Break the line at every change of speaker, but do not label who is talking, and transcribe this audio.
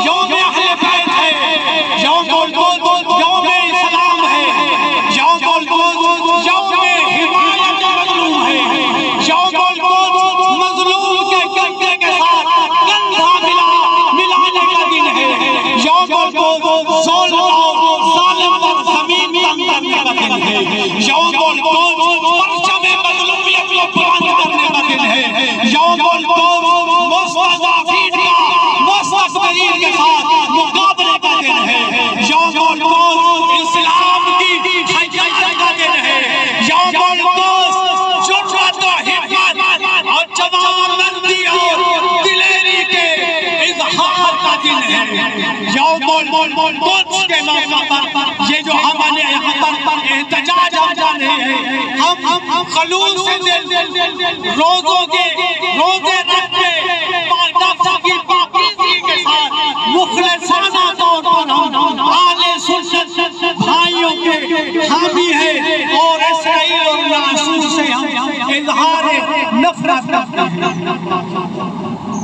یوم اہل بیت ہے، یوم القدس یوم اسلام ہے، یوم القدس یوم حمایت مظلوم ہے، یوم القدس مظلوم کے کندھے کے ساتھ کندھا ملانے کا دن ہے، یوم القدس ظلم اور ظالم پر زمین تنگ کرنے کا دن ہے، یوم القدس پرچم مظلومیت کو بلند کرنے کا دن ہے، یوم القدس مستضعفین کا مستكبرین کے ساتھ مقابلے کا دن ہے، یوم القدس اسلام کی حیات کا دن ہے، یوم القدس جرأت و ہمت اور جوانمردی اور دلیری کے اظہار کا دن ہے، یوم القدس کے موقع پر یہ جو ہمارے یہاں پر احتجاج ہو جانے ہیں، ہم خلوص سے دل روزے رکھ کے نفس کی پاکیزگی کے ساتھ مخلصانہ طور پر ہم آل سنت بھائیوں کے حامی ہیں اور اسرائیل اور ناسوس سے ہم اظہار نفرت کرتے ہیں۔